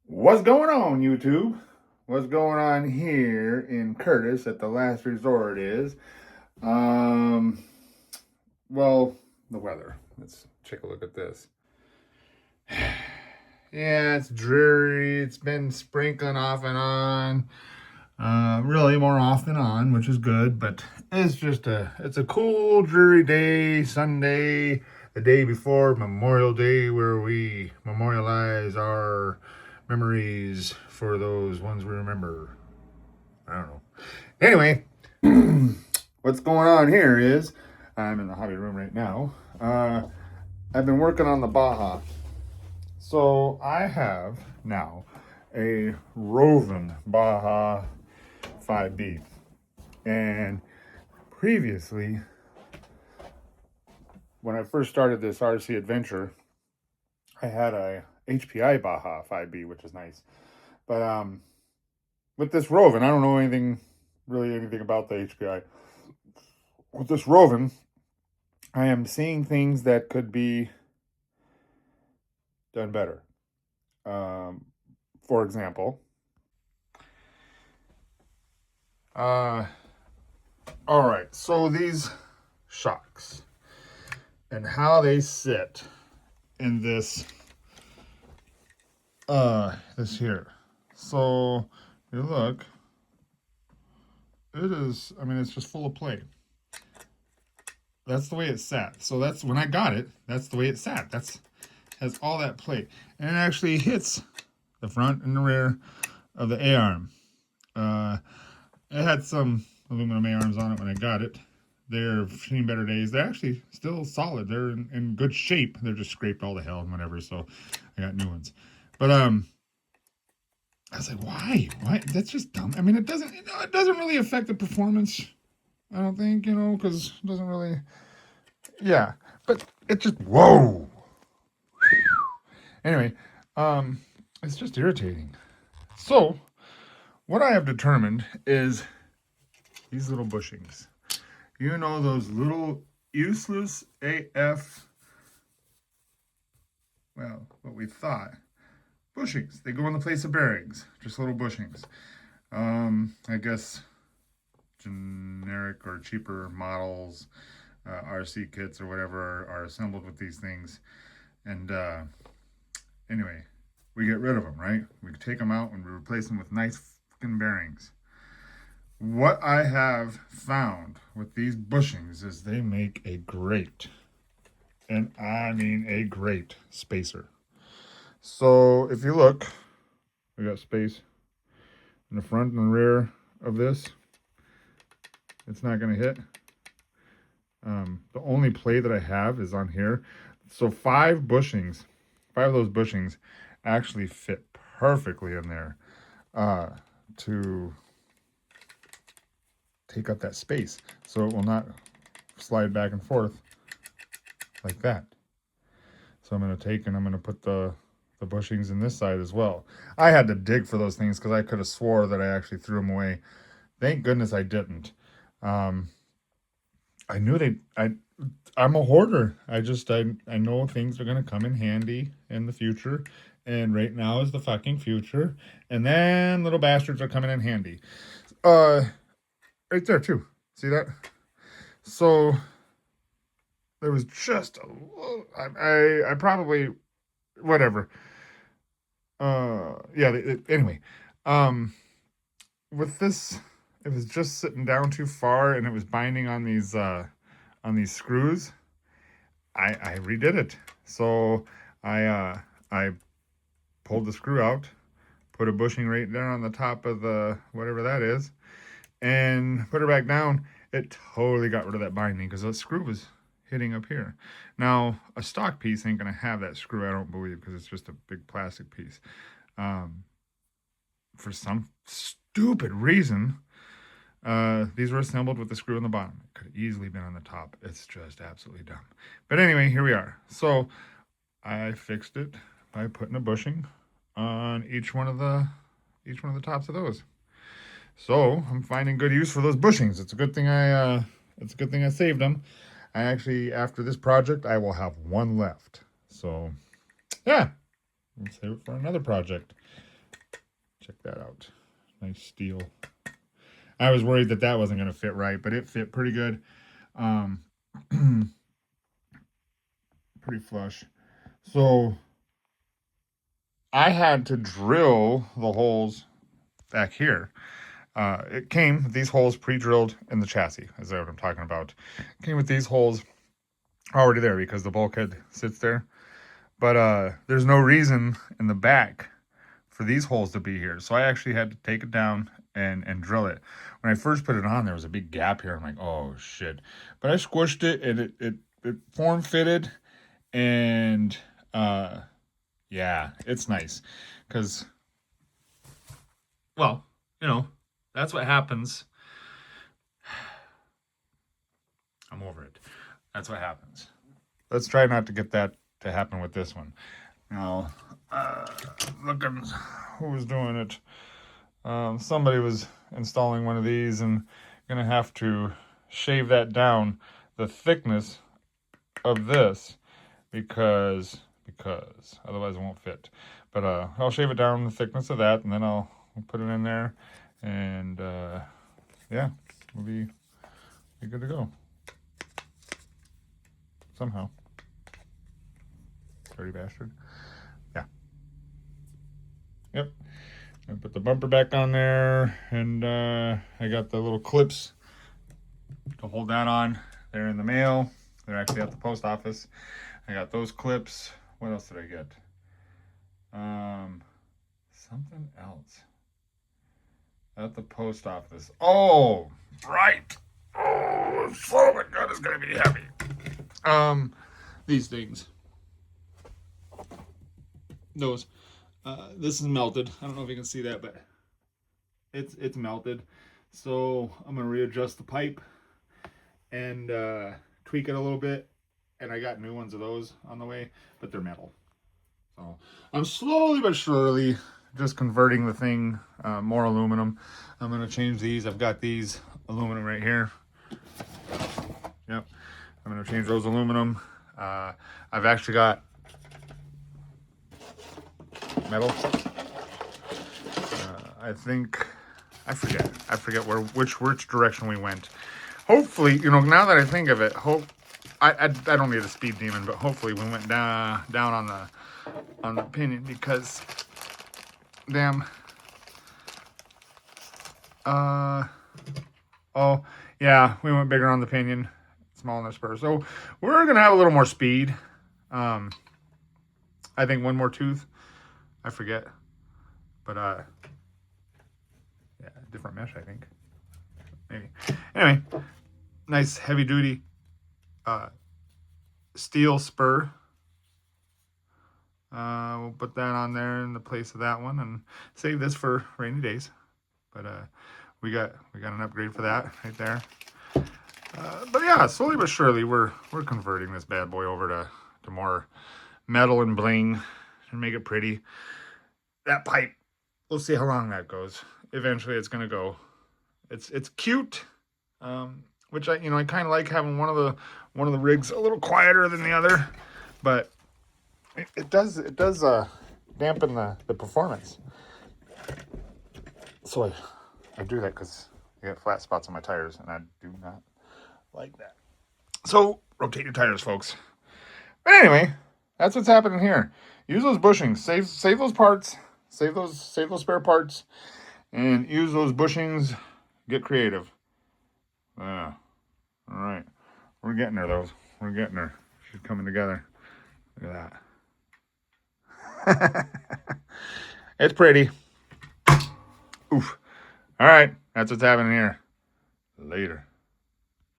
What's going on, YouTube? What's going on here in Curtis at the last resort is, um, well, the weather. Let's take a look at this. Yeah, it's dreary. It's been sprinkling off and on. Really more off than on, which is good, but it's a cool, dreary day, Sunday, the day before Memorial Day, where we memorialize our memories for those ones we remember. I don't know. Anyway, what's going on here is I'm in the hobby room right now. I've been working on the Baja. So I have now a Roving Baja 5B. And previously, when I first started this RC adventure, I had a HPI Baja 5B, which is nice. But with this Roving, I don't know anything about the HPI. With this Roving, I am seeing things that could be done better. For example, all right, so these shocks and how they sit in this here. So you look, it is, I mean, it's just full of play. That's the way it sat. So that's when I got it, that's the way it sat. That's has all that play. And it actually hits the front and the rear of the A-arm. It had some aluminum A-arms on it when I got it. They're seen better days. They're actually still solid. They're in good shape. They're just scraped all the hell and whatever, so I got new ones. But I was like, why? Why? That's just dumb. I mean, it doesn't really affect the performance. I don't think, because it doesn't really. Yeah, but it just whoa. Anyway, it's just irritating. So, what I have determined is these little bushings. You know those little useless AF, well, what we thought, bushings. They go in the place of bearings, just little bushings. I guess generic or cheaper models, RC kits or whatever are assembled with these things. And anyway, we get rid of them, right? We take them out and we replace them with nice fucking bearings. What I have found with these bushings is they make a great, and I mean a great spacer. So if you look, we got space in the front and the rear of this. It's not going to hit. The only play that I have is on here. So five of those bushings actually fit perfectly in there to take up that space, so it will not slide back and forth like that. So I'm going to take and I'm going to put the bushings in this side as well. I had to dig for those things because I could have swore that I actually threw them away. Thank goodness I didn't. I knew I'm a hoarder. I know things are going to come in handy in the future. And right now is the fucking future. And then little bastards are coming in handy. Right there too. See that? So there was just a little, I probably, whatever. Anyway, with this, it was just sitting down too far and it was binding on these screws. I redid it. So I pulled the screw out, put a bushing right there on the top of the whatever that is, and put her back down. It totally got rid of that binding because the screw was hitting up here. Now, a stock piece ain't going to have that screw, I don't believe, because it's just a big plastic piece. For some stupid reason, these were assembled with the screw on the bottom. It could have easily been on the top. It's just absolutely dumb. But anyway, here we are. So I fixed it by putting a bushing on each one of the tops of those. So I'm finding good use for those bushings. It's a good thing I saved them. I actually, after this project, I will have one left. So yeah, we'll save it for another project. Check that out. Nice steel. I was worried that that wasn't going to fit right, but it fit pretty good. Pretty flush. So I had to drill the holes back here. It came with these holes pre-drilled in the chassis, is that what I'm talking about. It came with these holes already there because the bulkhead sits there. But there's no reason in the back for these holes to be here. So I actually had to take it down and drill it. When I first put it on, there was a big gap here. I'm like, oh shit. But I squished it and it form fitted. And yeah, it's nice. Because, well, you know, that's what happens. I'm over it. That's what happens. Let's try not to get that to happen with this one. Now, look at who was doing it. Somebody was installing one of these and gonna have to shave that down, the thickness of this, because otherwise it won't fit. But I'll shave it down the thickness of that, and then I'll put it in there, and yeah, we'll be good to go. Somehow. Dirty bastard. Yeah. Yep. I put the bumper back on there, and I got the little clips to hold that on. They're in the mail. They're actually at the post office. I got those clips. What else did I get? Something else. At the post office. Oh, right. Oh, son of a gun, it's gonna be heavy. These things. Those. This is melted. I don't know if you can see that, but it's melted. So I'm gonna readjust the pipe and tweak it a little bit. And I got new ones of those on the way, but they're metal. So I'm slowly but surely just converting the thing more aluminum. I'm gonna change these. I've got these aluminum right here. Yep. I'm gonna change those aluminum. I've actually got metal. I forget which direction we went. Hopefully, you know, now that I think of it, I don't need a speed demon, but hopefully we went down on the pinion, because damn. Oh yeah, we went bigger on the pinion, small on the spur. So we're gonna have a little more speed. I think one more tooth. I forget, but yeah, different mesh, I think, maybe. Anyway, nice heavy duty steel spur. We'll put that on there in the place of that one and save this for rainy days. But we got an upgrade for that right there. But yeah, slowly but surely we're converting this bad boy over to more metal and bling and make it pretty. That pipe, we'll see how long that goes. Eventually it's gonna go. It's cute. Which I kind of like having one of the rigs a little quieter than the other, but it does dampen the performance. So I do that because I got flat spots on my tires, and I do not like that. So rotate your tires, folks. But anyway, that's what's happening here. Use those bushings. Save those parts. Save those spare parts, and use those bushings. Get creative. All right. We're getting there, though. We're getting there. She's coming together. Look at that. It's pretty. Oof. All right. That's what's happening here. Later.